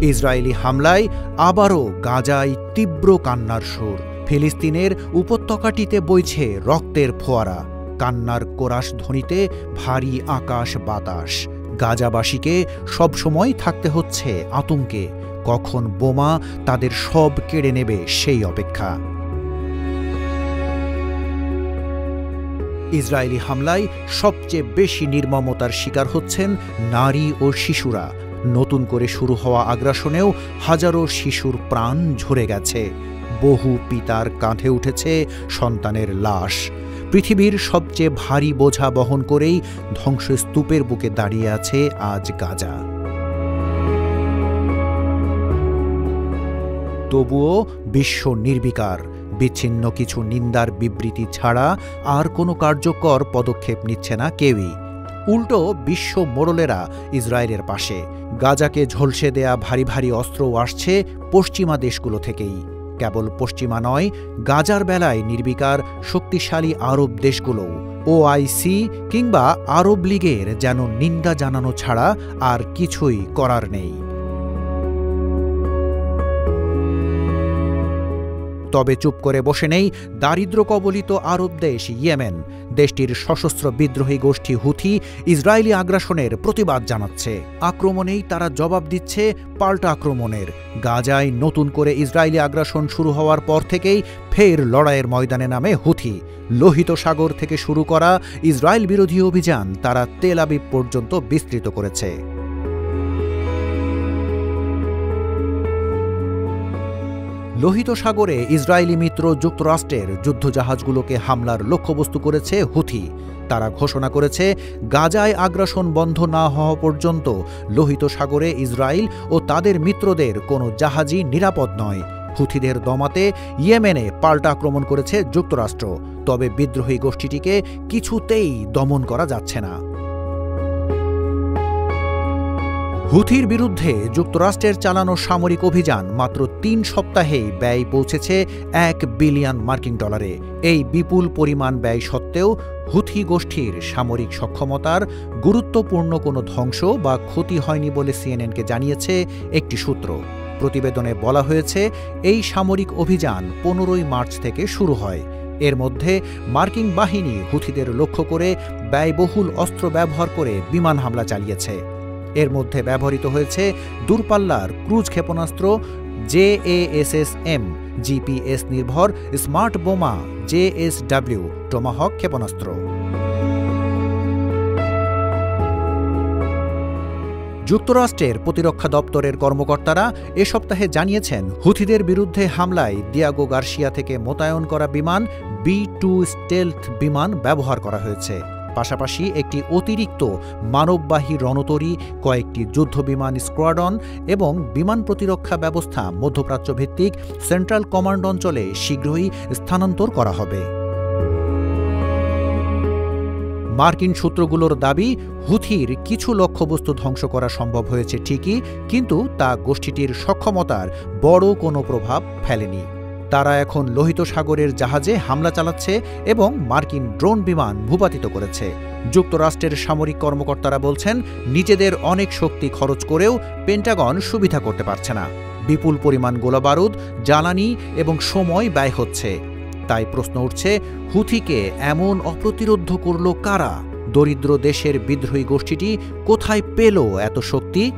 Israeli হামলায় আবারও গাজায় তীব্র কান্নার সুর। ফিলিস্তিনের উপত্যকাটিতে বইছে রক্তের ফোয়ারা, কান্নার কোরাস ধ্বনিতে ভারী আকাশ বাতাস। গাজাবাসীকে সবসময় থাকতে হচ্ছে আতঙ্কে, কখন বোমা তাদের সব কেড়ে নেবে সেই অপেক্ষা। ইসরায়েলি হামলায় সবচেয়ে বেশি নির্মমতার শিকার হচ্ছেন নারী ও শিশুরা। নতুন করে শুরু হওয়া আগ্রাসনেও হাজারো শিশুর প্রাণ ঝরে গেছে। বহু পিতার কাঁধে উঠেছে সন্তানের লাশ। পৃথিবীর সবচেয়ে ভারী বোঝা বহন করেই ধ্বংসস্তূপের বুকে দাঁড়িয়ে আছে আজ গাজা। তবুও বিশ্ব নির্বিকার। বিচ্ছিন্ন কিছু নিন্দার বিবৃতি ছাড়া আর কোনো কার্যকর পদক্ষেপ নিচ্ছে না কেউই। উল্টো বিশ্ব মোড়লেরা ইসরায়েলের পাশে। গাজাকে ঝলসে দেয়া ভারী ভারী অস্ত্রও আসছে পশ্চিমা দেশগুলো থেকেই। কেবল পশ্চিমা নয়, গাজার বেলায় নির্বিকার শক্তিশালী আরব দেশগুলোও। ওআইসি কিংবা আরব লীগের যেন নিন্দা জানানো ছাড়া আর কিছুই করার নেই। তবে চুপ করে বসে নেই দারিদ্র্য কবলিত আরব দেশ ইয়েমেন। দেশটির সশস্ত্র বিদ্রোহী গোষ্ঠী হুথি ইসরায়েলি আগ্রাসনের প্রতিবাদ জানাচ্ছে। আক্রমণেই তারা জবাব দিচ্ছে পাল্টা আক্রমণের। গাজায় নতুন করে ইসরায়েলি আগ্রাসন শুরু হওয়ার পর থেকেই ফের লড়াইয়ের ময়দানে নামে হুথি। লোহিত সাগর থেকে শুরু করা ইসরায়েল বিরোধী অভিযান তারা তেল আবিব পর্যন্ত বিস্তৃত করেছে। লোহিত সাগরে ইসরায়েলি মিত্র যুক্তরাষ্ট্রের যুদ্ধজাহাজগুলোকে হামলার লক্ষ্যবস্তু করেছে হুথি। তারা ঘোষণা করেছে গাজায় আগ্রাসন বন্ধ না হওয়া পর্যন্ত লোহিত সাগরে ইসরায়েল ও তাদের মিত্রদের কোনো জাহাজই নিরাপদ নয়। হুথিদের দমাতে ইয়েমেনে পাল্টা আক্রমণ করেছে যুক্তরাষ্ট্র। তবে বিদ্রোহী গোষ্ঠীটিকে কিছুতেই দমন করা যাচ্ছে না। হুথির বিরুদ্ধে যুক্তরাষ্ট্রের চালানো সামরিক অভিযান মাত্র ৩ সপ্তাহেই ব্যয় পৌঁছেছে $1 বিলিয়ন। এই বিপুল পরিমাণ ব্যয় সত্ত্বেও হুথি গোষ্ঠীর সামরিক সক্ষমতার গুরুত্বপূর্ণ কোনো ধ্বংস বা ক্ষতি হয়নি বলে সিএনএনকে জানিয়েছে একটি সূত্র। প্রতিবেদনে বলা হয়েছে এই সামরিক অভিযান 15 মার্চ থেকে শুরু হয়। এর মধ্যে মার্কিন বাহিনী হুথিদের লক্ষ্য করে ব্যয়বহুল অস্ত্র ব্যবহার করে বিমান হামলা চালিয়েছে। এর মধ্যে ব্যবহৃত হয়েছে দূরপাল্লার ক্রুজ ক্ষেপণাস্ত্র JASSM, জিপিএস নির্ভর স্মার্ট বোমা JSW, টমাহক ক্ষেপণাস্ত্র। যুক্তরাষ্ট্রের প্রতিরক্ষা দপ্তরের কর্মকর্তারা এ সপ্তাহে জানিয়েছেন হুথিদের বিরুদ্ধে হামলায় দিয়াগো গার্সিয়া থেকে মোতায়েন করা বিমান B-2 স্টেলথ বিমান ব্যবহার করা হয়েছে। পাশাপাশি একটি অতিরিক্ত মানববাহী রণতরী, কয়েকটি যুদ্ধবিমান স্কোয়াড্রন এবং বিমান প্রতিরক্ষা ব্যবস্থা মধ্যপ্রাচ্য ভিত্তিক সেন্ট্রাল কমান্ড অঞ্চলে শীঘ্রই স্থানান্তর করা হবে। মার্কিন সূত্রগুলোর দাবি, হুথির কিছু লক্ষ্যবস্তু ধ্বংস করা সম্ভব হয়েছে ঠিকই, কিন্তু তা গোষ্ঠীটির সক্ষমতার বড় কোনো প্রভাব ফেলেনি। তারা এখন লোহিত সাগরের জাহাজে হামলা চালাচ্ছে এবং মার্কিন ড্রোন বিমান ভূপাতিত করেছে। যুক্তরাষ্ট্রের সামরিক কর্মকর্তারা বলছেন, নিজেদের অনেক শক্তি খরচ করেও পেন্টাগন সুবিধা করতে পারছে না। বিপুল পরিমাণ গোলাবারুদ, জ্বালানি এবং সময় ব্যয় হচ্ছে। তাই প্রশ্ন উঠছে, হুথিকে এমন অপ্রতিরোধ্য করল কারা? দরিদ্র দেশের বিদ্রোহী গোষ্ঠীটি কোথায় পেল এত শক্তি?